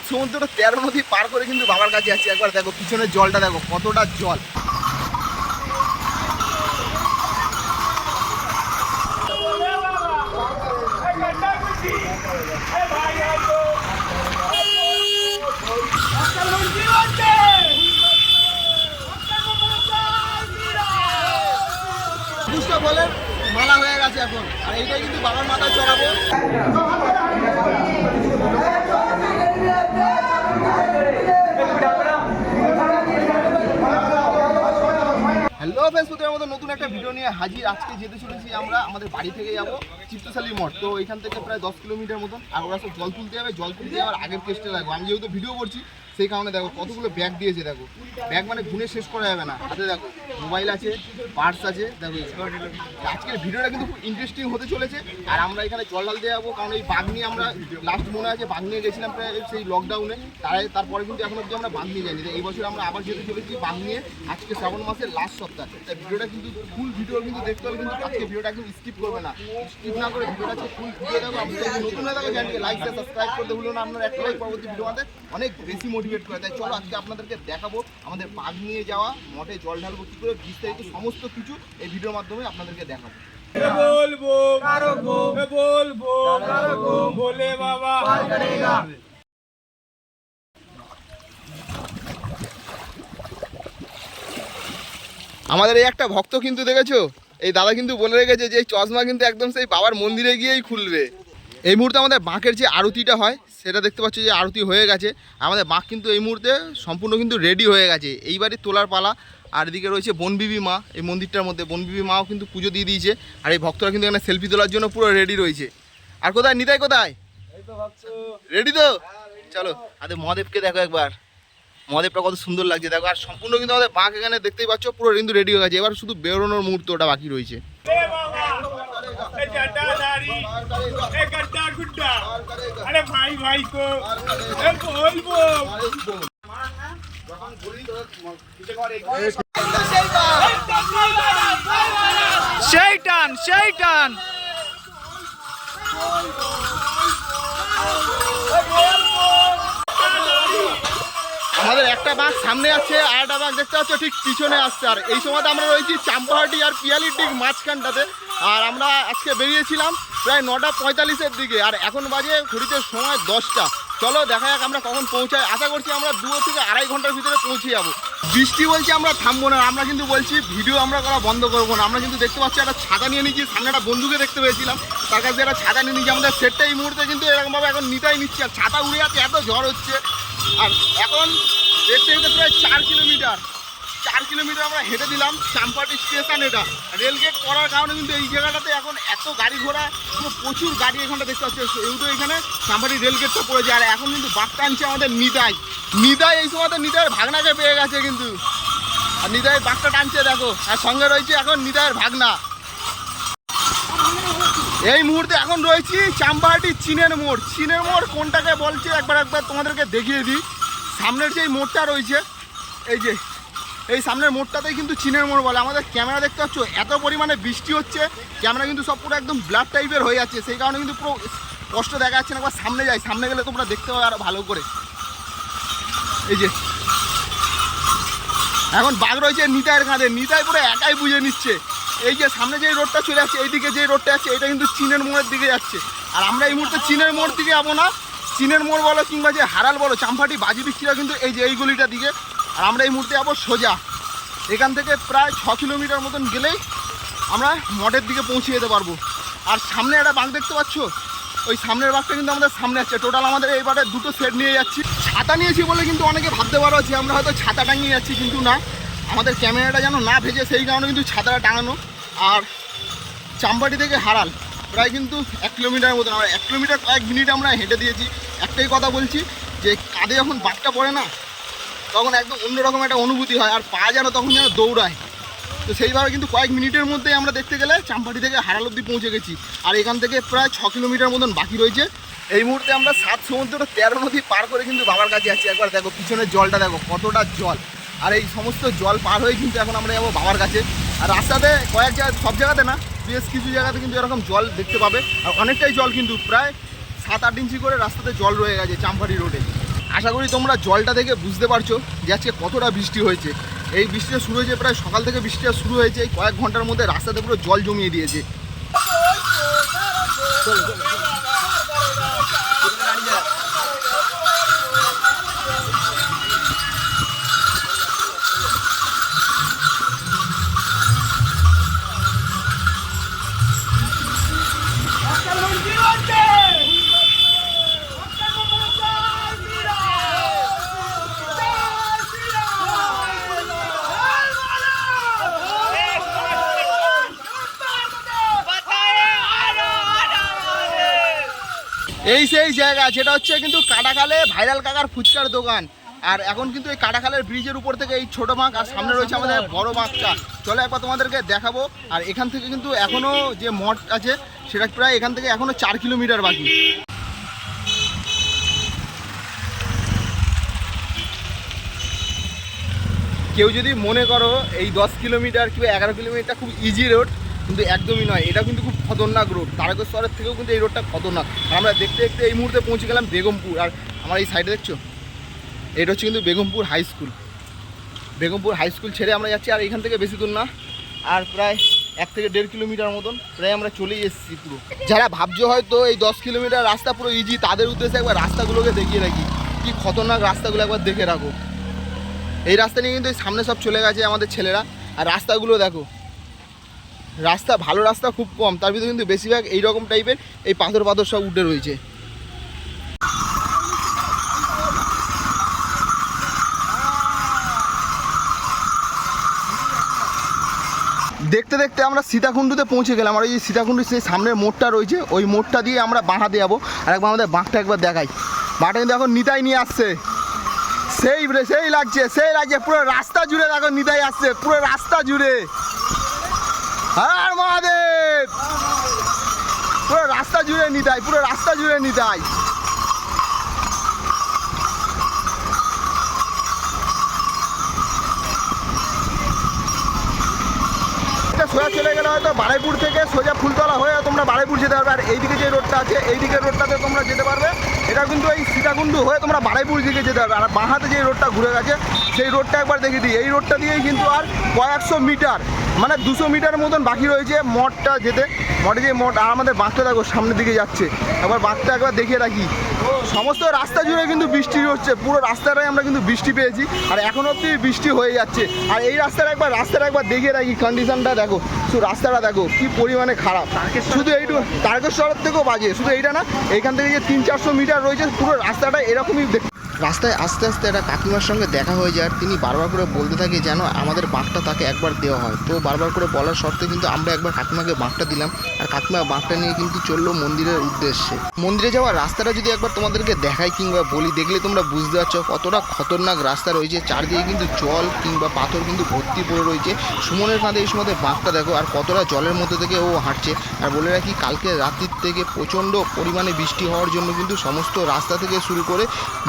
সমুদ্র 13 নদী পার করে কিন্তু বাবার কাছে যাচ্ছি। একবার দেখো পিছনের জলটা, দেখো কতটা জল। বলে মালা হয়ে গেছে এখন, আর এইটাই কিন্তু বাবার মাথায় চড়াবো। হ্যালো ফেসবুকের মতো নতুন একটা ভিডিও নিয়ে হাজির। আজকে যেতে চলেছি আমরা আমাদের বাড়ি থেকে যাবো চিত্তশালী মঠ। তো এখান থেকে প্রায় 10 কিলোমিটার মতন। আর ওরা সব জল তুলতে যাবে, জল তুলতে যাওয়ার আগের কেসটা লাগবো। আমি যেহেতু ভিডিও করছি সেই কারণে দেখো কতগুলো ব্যাগ দিয়েছে, দেখো ব্যাগ মানে গুনে শেষ করা যাবে না। হাতে দেখো মোবাইল আছে, পার্স আছে, দেখো আজকের ভিডিওটা কিন্তু খুব ইন্টারেস্টিং হতে চলেছে। আর আমরা এখানে জল ঢালতে যাবো, কারণ এই বাঘ নিয়ে আমরা লাস্ট মনে আছে বাঘ নিয়ে গেছিলাম প্রায় সেই লকডাউনে। তারপরে কিন্তু এখন অবধি আমরা বাঘ নিয়ে যাইনি। এই বছর আমরা আবার যেতে চলেছি বাঘ নিয়ে, আজকে শ্রাবণ মাসের লাস্ট সপ্তাহ। তাই ভিডিওটা কিন্তু ফুল ভিডিও কিন্তু দেখতে হবে, কিন্তু আজকে ভিডিওটা একদম স্কিপ করবে না। স্কিপ না করে ভিডিওটা ফুল ভিডিও দেখো। আপনি নতুন হয়ে থাকো চ্যানেলকে লাইক শেয়ার সাবস্ক্রাইব করতে ভুলো না। আপনার একটা লাইক পরবর্তী ভিডিও আমাদের অনেক বেশি মোটিভেট করে। তাই চলো আজকে আপনাদেরকে দেখাবো আমাদের বাঘ নিয়ে যাওয়া, মঠে জল ঢালবো কী করে, বিস্তারিত সমস্ত কিছু এই ভিডিওর মাধ্যমে আপনাদেরকে দেখাবো। বলবো বলবো বলে বাবা আমাদের এই একটা ভক্ত কিন্তু দেখেছো, এই দাদা কিন্তু বলে রেখেছে যে এই চশমা কিন্তু একদম সেই বাবার মন্দিরে গিয়েই খুলবে। এই মুহূর্তে আমাদের বাঁকের যে আরতিটা হয় সেটা দেখতে পাচ্ছ যে আরতি হয়ে গেছে। আমাদের বাঁক কিন্তু এই মুহূর্তে সম্পূর্ণ কিন্তু রেডি হয়ে গেছে, এইবারই তোলার পালা। আর এদিকে রয়েছে বনবিবি মা, এই মন্দিরটার মধ্যে বনবিবি মাও কিন্তু পুজো দিয়ে দিয়েছে। আর এই ভক্তরা কিন্তু এখানে সেলফি তোলার জন্য পুরো রেডি রয়েছে। আর কোথায় নিতাই, কোথায় রেডি তো? চলো আরে মহাদেবকে দেখো একবার, মহাদেবটা কত সুন্দর লাগছে দেখো। আর সম্পূর্ণ কিন্তু আমাদের বাঁক এখানে দেখতেই পাচ্ছ পুরো কিন্তু রেডি হয়ে গেছে। এবার শুধু বেরোনোর মুহূর্তটা বাকি রয়েছে। সেই টান সেই টান। আমাদের একটা বাঘ সামনে আছে, আর একটা বাঘ দেখতে পাচ্ছ ঠিক পিছনে আসছে। আর এই সময়তে আমরা রয়েছি চাম্পাহাটি আর পিয়ালির ঠিক মাঝখানটাতে। আর আমরা আজকে বেরিয়েছিলাম প্রায় 9:45-এর দিকে, আর এখন বাজে ঘড়িতে সময় 10টা। চলো দেখা যাক আমরা কখন পৌঁছাই। আশা করছি আমরা 2 থেকে আড়াই ঘন্টার ভিতরে পৌঁছে যাবো। বৃষ্টি বলছি আমরা থামবো না, আমরা কিন্তু বলছি ভিডিও আমরা করা বন্ধ করবো না। আমরা কিন্তু দেখতে পাচ্ছি একটা ছাতা নিয়ে নিচ্ছি, সামনে একটা বন্ধুকে দেখতে পেয়েছিলাম, তার কাছে একটা ছাতা নিয়ে নিচ্ছি। আমাদের সেটটা এই মুহূর্তে কিন্তু এরকমভাবে এখন নিতাই নিচ্ছি, আর ছাতা উড়ে যাচ্ছে, এত ঝড় হচ্ছে। আর এখন দেখতে দেখতে প্রায় 4 কিলোমিটার আমরা হেঁটে দিলাম চাম্পাহাটি স্টেশন। এটা রেলগেট করার কারণে কিন্তু এই জায়গাটাতে এখন এত গাড়ি ঘোড়া, প্রচুর গাড়ি এখানটা দেখতে পাচ্ছি। যেহেতু এখানে চাম্পাহাটি রেলগেটটা পড়েছে। আর এখন কিন্তু বাঘটা আনছে আমাদের নিতাই। এই সময়তে নিতাইয়ের ভাগনাকে পেয়ে গেছে কিন্তু, আর নিতাই বাঘটা টানছে দেখো। আর সঙ্গে রয়েছে এখন নিতাইয়ের ভাগনা। এই মুহূর্তে এখন রয়েছি চাম্পাহাটি চীনের মোড় কোনটাকে বলছে একবার তোমাদেরকে দেখিয়ে দিই। সামনের যেই মোড়টা রয়েছে, এই যে এই সামনের মোড়টাতেই কিন্তু চীনের মোড় বলে। আমাদের ক্যামেরা দেখতে পাচ্ছ এত পরিমাণে বৃষ্টি হচ্ছে, ক্যামেরা কিন্তু সব পুরো একদম ব্লাড টাইপের হয়ে যাচ্ছে, সেই কারণে কিন্তু পুরো স্পষ্ট দেখা যাচ্ছে না। একবার সামনে যাই, সামনে গেলে তোমরা দেখতে পাবে আরো ভালো করে। এই যে এখন বাঘ রয়েছে নিতাইয়ের কাঁধে, নিতাই পুরো একাই বুঝে নিচ্ছে। এই যে সামনে যে রোডটা চলে যাচ্ছে, এইদিকে যে রোডটা আছে এটা কিন্তু চীনের মোড়ের দিকে যাচ্ছে। আর আমরা এই মুহূর্তে চীনের মোড় দিকে যাবো না, চীনের মোড় বলো কিংবা যে হারাল বলো, চাম্পাহাটি বাজি বিক্রিরা কিন্তু এই যে এই গলিটার দিকে। আর আমরা এই মুহূর্তে যাবো সোজা, এখান থেকে প্রায় 6 কিলোমিটার মতন গেলেই আমরা মঠের দিকে পৌঁছে যেতে পারবো। আর সামনে একটা বাঘ দেখতে পাচ্ছ, ওই সামনের বাঘটা কিন্তু আমাদের সামনে আছে। টোটাল আমাদের এইবারে 2টো সেট নিয়ে যাচ্ছি। ছাতা নিয়েছি বলে কিন্তু অনেকে ভাবতে পারো যে আমরা হয়তো ছাতা টাঙিয়ে যাচ্ছি, কিন্তু না, আমাদের ক্যামেরাটা যেন না ভেজে সেই কারণে কিন্তু ছাতাটা টাঙানো। আর চাম্পাহাটি থেকে হারাল প্রায় কিন্তু 1 কিলোমিটার মতন, আমরা 1 কিলোমিটার কয়েক মিনিট আমরা হেঁটে দিয়েছি। একটাই কথা বলছি যে কাঁধে যখন বাঘটা পড়ে না, তখন একদম অন্যরকম একটা অনুভূতি হয়, আর পা যেন তখন যেন দৌড়ায়। তো সেইভাবে কিন্তু কয়েক মিনিটের মধ্যেই আমরা দেখতে গেলে চাম্পাহাটি থেকে হারাল অবধি পৌঁছে গেছি। আর এখান থেকে প্রায় 6 কিলোমিটার মতন বাকি রয়েছে। এই মুহূর্তে আমরা 7 সমুদ্র 13 নদী পার করে কিন্তু বাবার কাছে যাচ্ছি। একবার দেখো পিছনের জলটা, দেখো কতটা জল। আর এই সমস্ত জল পার হয়ে কিন্তু এখন আমরা যাবো বাবার কাছে। আর রাস্তাতে কয়েক জায়গায়, সব জায়গাতে না, বেশ কিছু জায়গাতে কিন্তু এরকম জল দেখতে পাবে। আর অনেকটাই জল, কিন্তু প্রায় 7-8 ইঞ্চি করে রাস্তাতে জল রয়ে গেছে চাম্পাহাটি রোডে। আশা করি তোমরা জলটা দেখে বুঝতে পারছো যে আজকে কতটা বৃষ্টি হয়েছে। এই বৃষ্টিটা শুরু হয়েছে প্রায় সকাল থেকে, বৃষ্টিটা শুরু হয়েছে এই কয়েক ঘন্টার মধ্যে রাস্তাতে পুরো জল জমিয়ে দিয়েছে। এই সেই জায়গা, যেটা হচ্ছে কিন্তু কাটাখালে ভাইরাল কাকার ফুচকার দোকান। আর এখন কিন্তু এই কাটাখালের ব্রিজের উপর থেকে এই ছোটো বাঁক আর সামনে রয়েছে আমাদের বড় বাঁকটা। চলো একবার তোমাদেরকে দেখাবো। আর এখান থেকে কিন্তু এখনও যে মঠ আছে সেটা প্রায় এখান থেকে এখনও 4 কিলোমিটার বাকি। কেউ যদি মনে করো এই 10 কিলোমিটার কিংবা 11 কিলোমিটার খুব ইজি রোড, কিন্তু একদমই নয়। এটা কিন্তু খুব খতরনাক রোড। তারকেশ্বরের থেকেও কিন্তু এই রোডটা খতরনাক। আর আমরা দেখতে দেখতে এই মুহূর্তে পৌঁছে গেলাম বেগমপুর। আর আমার এই সাইডে দেখছো, এটা হচ্ছে কিন্তু Begampur high school. Begampur high school ছেড়ে আমরা যাচ্ছি। আর এখান থেকে বেশি দূর না, আর প্রায় 1 থেকে 1.5 কিলোমিটার মতন প্রায় আমরা চলেই এসেছি পুরো। যারা ভাবছো হয়তো এই 10 কিলোমিটার রাস্তা পুরো ইজি, তাদের উদ্দেশ্যে একবার রাস্তাগুলোকে দেখিয়ে রাখি। কি খতরনাক রাস্তাগুলো একবার দেখে রাখো। এই রাস্তা নিয়ে কিন্তু এই সামনে সব চলে গেছে আমাদের ছেলেরা। আর রাস্তাগুলো দেখো, রাস্তা ভালো রাস্তা খুব কম, তার ভিতরে কিন্তু বেশিরভাগ এইরকম টাইপের এই পাথর পাথর সব উঠে রয়েছে। দেখতে দেখতে আমরা সীতাকুণ্ডুতে পৌঁছে গেলাম। আর এই সীতাকুণ্ডুর সেই সামনের মোড়টা রয়েছে, ওই মোড়টা দিয়ে আমরা বাঁ হাতে যাবো। আর একবার আমাদের বাঁকটা একবার দেখাই। বাঁকটা কিন্তু এখন নিতাই নিয়ে আসছে। সেই লাগছে পুরো রাস্তা জুড়ে দেখো নিতাই আসছে, পুরো রাস্তা জুড়ে। আর মহাদেব, পুরো রাস্তা জুড়ে নিতাই, পুরো রাস্তা জুড়ে নিতাই। সোজা চলে গেলে হয়তো বারাইপুর থেকে সোজা ফুলতলা হয়ে তোমরা বারাইপুর যেতে পারবে। আর এইদিকে যে রোডটা আছে, এই দিকের রোডটাতে তোমরা যেতে পারবে। এটা কিন্তু এই সীতাকুণ্ডু হয়ে তোমরা বারাইপুর দিকে যেতে পারবে। আর বাঁ হাতে যে রোডটা ঘুরে গেছে সেই রোডটা একবার দেখে দিই। এই রোডটা দিয়েই কিন্তু আর কয়েকশো মিটার, মানে 200 মিটার মতন বাকি রয়েছে মঠটা যেতে। মঠে যে মঠ, আর আমাদের বাঁকটা দেখো সামনের দিকে যাচ্ছে। একবার বাঁকটা একবার দেখিয়ে রাখি। সমস্ত রাস্তা জুড়ে কিন্তু বৃষ্টি হচ্ছে, পুরো রাস্তাটাই আমরা কিন্তু বৃষ্টি পেয়েছি। আর এখন অবধি বৃষ্টি হয়ে যাচ্ছে। আর এই রাস্তাটা একবার দেখিয়ে রাখি, কন্ডিশনটা দেখো, শুধু রাস্তাটা দেখো কি পরিমাণে খারাপ। শুধু এইটু তারকেশ্বরের থেকেও বাজে, শুধু এইটা না, এইখান থেকে যে 300-400 মিটার রয়েছে পুরো রাস্তাটা এরকমই। রাস্তায় আস্তে আস্তে একটা কাকিমার সঙ্গে দেখা হয়ে যায়। আর তিনি বারবার করে বলতে থাকে যেন আমাদের বাঁকটা তাকে একবার দেওয়া হয়। তো বারবার করে বলার শর্তে কিন্তু আমরা একবার কাকিমাকে বাঁকটা দিলাম। আর কাকিমা বাঁকটা নিয়ে কিন্তু চললো মন্দিরের উদ্দেশ্যে। মন্দিরে যাওয়ার রাস্তাটা যদি একবার তোমাদেরকে দেখাই কিংবা বলি, দেখলে তোমরা বুঝতে পারছো কতটা খতরনাক রাস্তা রয়েছে। চারদিকে কিন্তু জল কিংবা পাথর কিন্তু ভর্তি পড়ে রয়েছে। সুমনের কাঁধে এই সময় বাঁকটা দেখো, আর কতটা জলের মধ্যে থেকে ও হাঁটছে। আর বলে রাখি, কালকে রাত্রির থেকে প্রচণ্ড পরিমাণে বৃষ্টি হওয়ার জন্য কিন্তু সমস্ত রাস্তা থেকে শুরু করে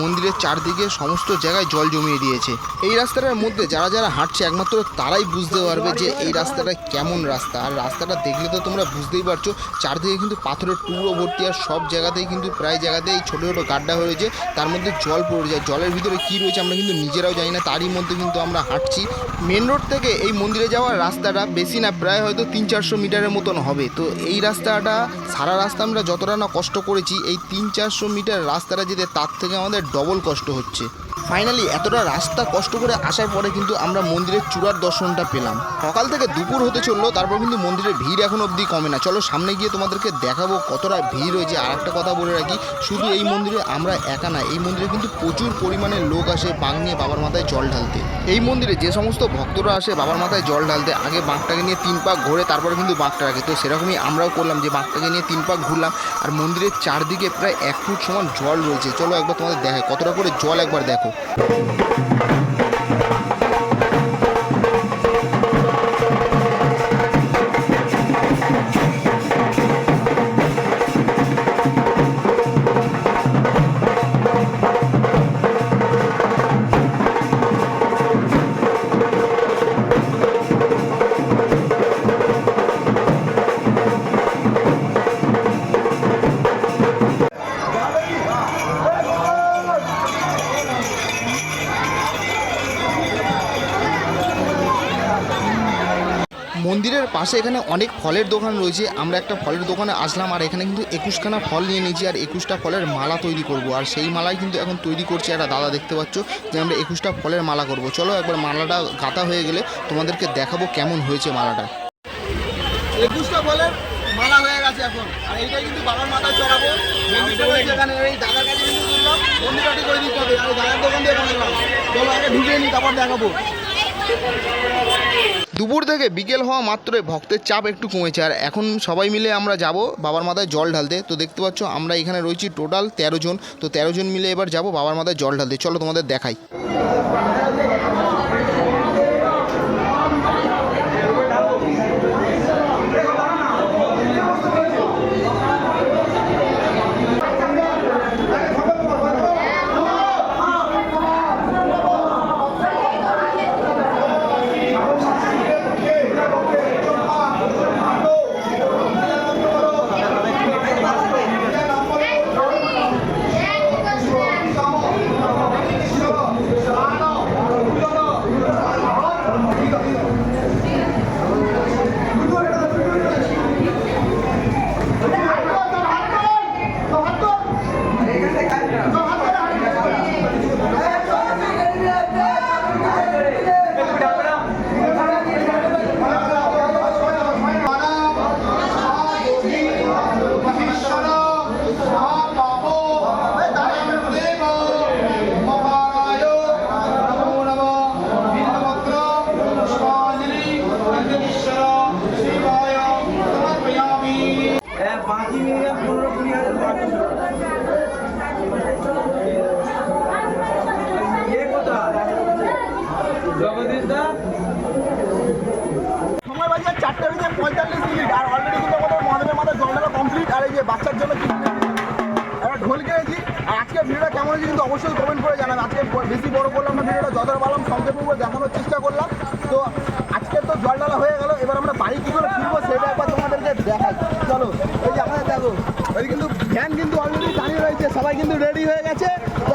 মন্দিরের চারদিকে সমস্ত জায়গায় জল জমিয়ে দিয়েছে। এই রাস্তাটার মধ্যে যারা যারা হাঁটছে একমাত্র তারাই বুঝতে পারবে যে এই রাস্তাটা কেমন রাস্তা। আর রাস্তাটা দেখলে তো তোমরা বুঝতেই পারছো, চারদিকে কিন্তু পাথরের টুকরো ভর্তি। আর সব জায়গাতেই কিন্তু প্রায় জায়গাতেই ছোটো ছোটো গাড্ডা হয়েছে, তার মধ্যে জল পড়ে যায়। জলের ভিতরে কী রয়েছে আমরা কিন্তু নিজেরাও জানি না, তারই মধ্যে কিন্তু আমরা হাঁটছি। মেন রোড থেকে এই মন্দিরে যাওয়ার রাস্তাটা বেশি না, প্রায় হয়তো 300-400 মিটারের মতন হবে। তো এই রাস্তাটা সারা রাস্তা আমরা যতটা না কষ্ট করেছি, এই 300-400 মিটার রাস্তাটা যেতে তার থেকে আমাদের ডবল কষ্ট হচ্ছে। ফাইনালি এতটা রাস্তা কষ্ট করে আসার পরে কিন্তু আমরা মন্দিরের চূড়ার দর্শনটা পেলাম। সকাল থেকে দুপুর হতে চললো, তারপর কিন্তু মন্দিরের ভিড় এখন অবধি কমে না। চলো সামনে গিয়ে তোমাদেরকে দেখাবো কতটা ভিড় হয়েছে। আর একটা কথা বলে রাখি, শুধু এই মন্দিরে আমরা একা না, এই মন্দিরে কিন্তু প্রচুর পরিমাণে লোক আসে বাঁক নিয়ে বাবার মাথায় জল ঢালতে। এই মন্দিরে যে সমস্ত ভক্তরা আসে বাবার মাথায় জল ঢালতে, আগে বাঁকটাকে নিয়ে 3 পাক ঘোরে তারপরে কিন্তু বাঁকটা রাখে। তো সেরকমই আমরাও করলাম, যে বাঁকটাকে নিয়ে 3 পাক ঘুরলাম। আর মন্দিরের চারদিকে প্রায় 1 ফুট সমান জল রয়েছে। চলো একবার তোমাদের দেখায় কতটা করে জল, একবার দেখো। পাশে এখানে অনেক ফলের দোকান রয়েছে। আমরা একটা ফলের দোকানে আসলাম আর এখানে কিন্তু 21খানা ফল নিয়ে নিয়েছি আর 21টা ফলের মালা তৈরি করব। আর সেই মালাই কিন্তু এখন তৈরি করছে একটা দাদা, দেখতে পাচ্ছ যে আমরা 21টা ফলের মালা করব। চলো একবার মালাটা গাঁথা হয়ে গেলে তোমাদেরকে দেখাবো কেমন হয়েছে মালাটা। 21টা ফলের মালা হয়ে গেছে এখন, আর এইটাই কিন্তু বাবার মাথায় চড়াবো। এখানে এই দাদার কাছে কিন্তু তুললাম, বন্দিকাটি করে দিতে হবে। আর দাদার দোকান দিয়ে বানালাম। চলো আগে ঢুকে নিই, তারপর দেখাবো। দুপুর থেকে বিকেল হওয়া মাত্রই ভক্তের চাপ একটু কমেছে আর এখন সবাই মিলে আমরা যাব বাবার মাথায় জল ঢালতে। তো দেখতে পাচ্ছ আমরা এখানে রয়েছি টোটাল 13 জন। তো 13 জন মিলে এবার যাব বাবার মাথায় জল ঢালতে। চলো তোমাদের দেখাই। সময় বাজে 4:45, আর অলরেডি কিন্তু আমাদের মহাদেবের মাথায় জল ঢালা কমপ্লিট। আর এই যে বাচ্চার জন্য একটা ঢোল কিনেছি। আর আজকের ভিডিওটা কেমন হয়েছে কিন্তু অবশ্যই কমেন্ট করে জানাবেন। আজকে বেশি বড় করলাম না ভিডিওটা, যতটা পারলাম সংক্ষেপে করে দেখানোর চেষ্টা করলাম। তো আজকের তো জল ঢালা হয়ে গেল, এবার আমরা বাড়ি কী করে ফিরবো সেটা একবার তোমাদেরকে দেখাই। চলো এই যে আমাদের দেখো, ওই কিন্তু ভ্যান কিন্তু অলরেডি দাঁড়িয়ে রয়েছে, সবাই কিন্তু রেডি হয়ে গেছে। তো